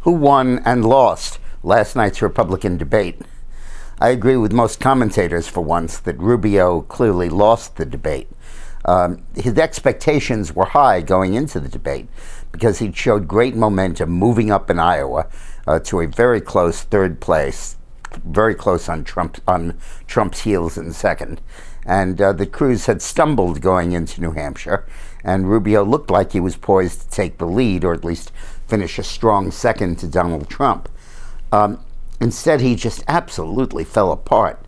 Who won and lost last night's Republican debate? I agree with most commentators for once that Rubio clearly lost the debate. His expectations were high going into the debate because he showed great momentum moving up in Iowa to a very close third place, very close on Trump's heels in second. And the Cruz had stumbled going into New Hampshire, and Rubio looked like he was poised to take the lead, or at least finish a strong second to Donald Trump. Instead, he just absolutely fell apart,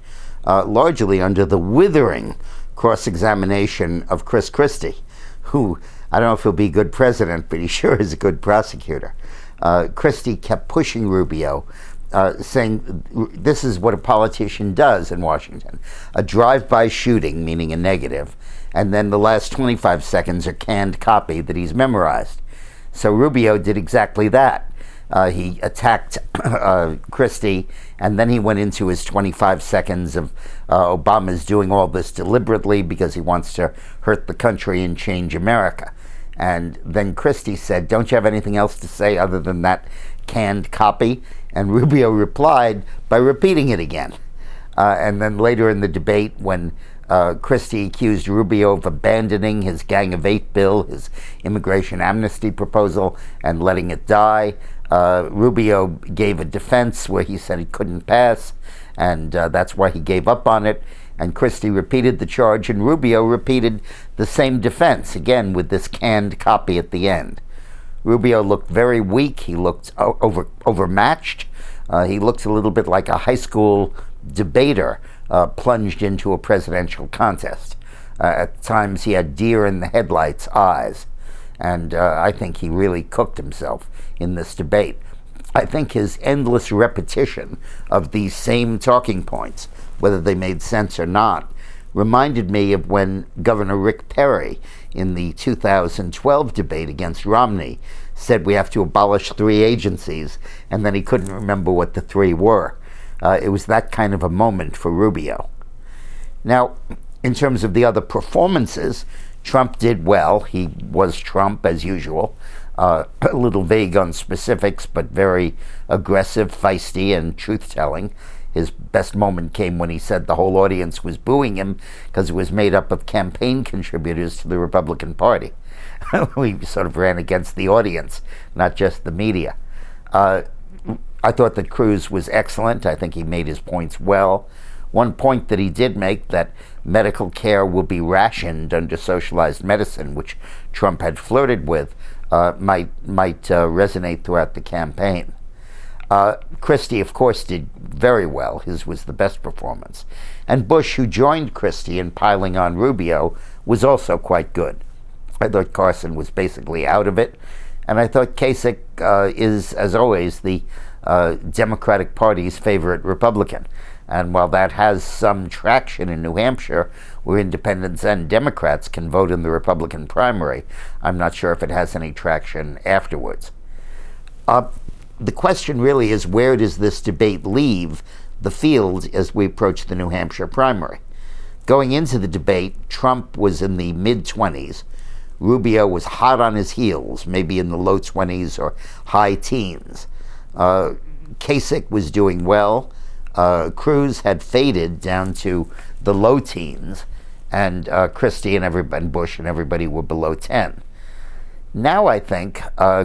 largely under the withering cross-examination of Chris Christie, who, I don't know if he'll be a good president, but he sure is a good prosecutor. Christie kept pushing Rubio, saying this is what a politician does in Washington: a drive-by shooting, meaning a negative, and then the last 25 seconds are canned copy that he's memorized. So Rubio did exactly that. He attacked Christie, and then he went into his 25 seconds of Obama's doing all this deliberately because he wants to hurt the country and change America. And then Christie said, "Don't you have anything else to say other than that canned copy?" And Rubio replied by repeating it again. And then later in the debate, when Christie accused Rubio of abandoning his Gang of Eight bill, his immigration amnesty proposal, and letting it die, Rubio gave a defense where he said it couldn't pass, and that's why he gave up on it. And Christie repeated the charge, and Rubio repeated the same defense, again with this canned copy at the end. Rubio looked very weak. He looked overmatched. He looked a little bit like a high school debater plunged into a presidential contest. At times he had deer in the headlights eyes. And I think he really cooked himself in this debate. I think his endless repetition of these same talking points, whether they made sense or not, reminded me of when Governor Rick Perry, in the 2012 debate against Romney, said we have to abolish 3 agencies, and then he couldn't remember what the 3 were. It was that kind of a moment for Rubio. Now, in terms of the other performances, Trump did well. He was Trump, as usual. A little vague on specifics, but very aggressive, feisty, and truth-telling. His best moment came when he said the whole audience was booing him because it was made up of campaign contributors to the Republican Party. We sort of ran against the audience, not just the media. I thought that Cruz was excellent. I think he made his points well. One point that he did make, that medical care will be rationed under socialized medicine, which Trump had flirted with, might resonate throughout the campaign. Christie, of course, did very well. His was the best performance. And Bush, who joined Christie in piling on Rubio, was also quite good. I thought Carson was basically out of it. And I thought Kasich is, as always, the Democratic Party's favorite Republican. And while that has some traction in New Hampshire, where independents and Democrats can vote in the Republican primary, I'm not sure if it has any traction afterwards. The question really is, where does this debate leave the field as we approach the New Hampshire primary? Going into the debate, Trump was in the mid-20s. Rubio was hot on his heels, maybe in the low 20s or high teens. Kasich was doing well. Cruz had faded down to the low teens, and Christie and Bush and everybody were below 10. Now I think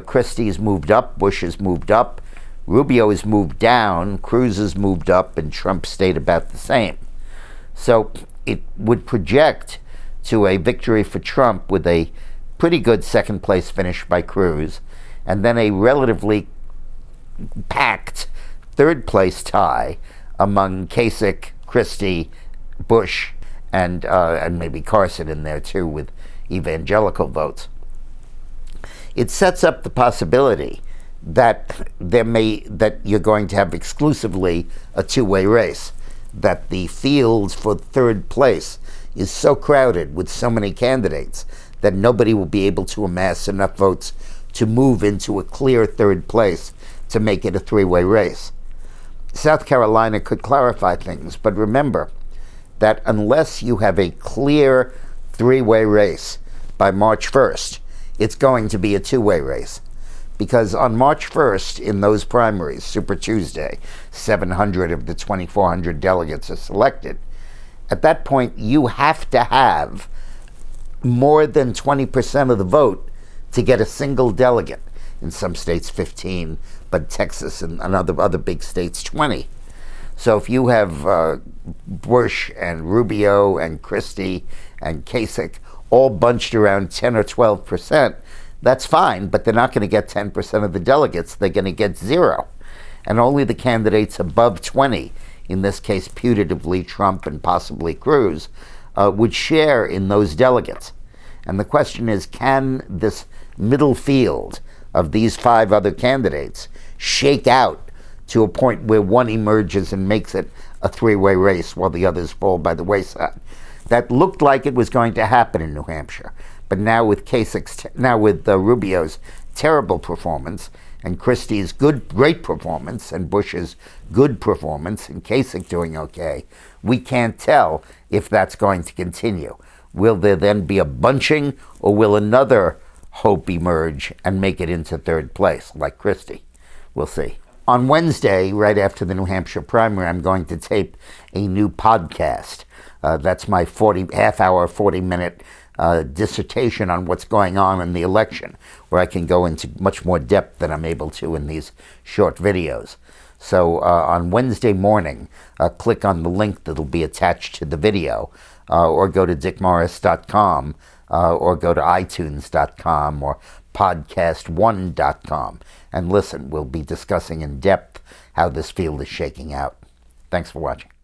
Christie's moved up, Bush has moved up, Rubio has moved down, Cruz has moved up, and Trump stayed about the same. So it would project to a victory for Trump with a pretty good second-place finish by Cruz, and then a relatively packed third-place tie among Kasich, Christie, Bush, and maybe Carson in there too with evangelical votes. It sets up the possibility that you're going to have exclusively a two-way race, that the field for third place is so crowded with so many candidates that nobody will be able to amass enough votes to move into a clear third place to make it a three-way race. South Carolina could clarify things, but remember that unless you have a clear three-way race by March 1st, it's going to be a two-way race, Because on March 1st, in those primaries, Super Tuesday, 700 of the 2,400 delegates are selected. At that point, you have to have more than 20% of the vote to get a single delegate. In some states, 15, but Texas and other big states, 20. So if you have Bush and Rubio and Christie and Kasich all bunched around 10 or 12%, that's fine, but they're not going to get 10% of the delegates. They're going to get 0. And only the candidates above 20, in this case putatively Trump and possibly Cruz, would share in those delegates. And the question is, can this middle field of these 5 other candidates shake out to a point where one emerges and makes it a 3-way race while the others fall by the wayside? That looked like it was going to happen in New Hampshire. But now with Rubio's terrible performance, and Christie's great performance, and Bush's good performance, and Kasich doing okay, we can't tell if that's going to continue. Will there then be a bunching, or will another hope emerge and make it into 3rd place, like Christie? We'll see. On Wednesday, right after the New Hampshire primary, I'm going to tape a new podcast. That's my half-hour, 40-minute dissertation on what's going on in the election, where I can go into much more depth than I'm able to in these short videos. So on Wednesday morning, click on the link that'll be attached to the video, or go to dickmorris.com, or go to itunes.com, or podcast1.com, and listen. We'll be discussing in depth how this field is shaking out. Thanks for watching.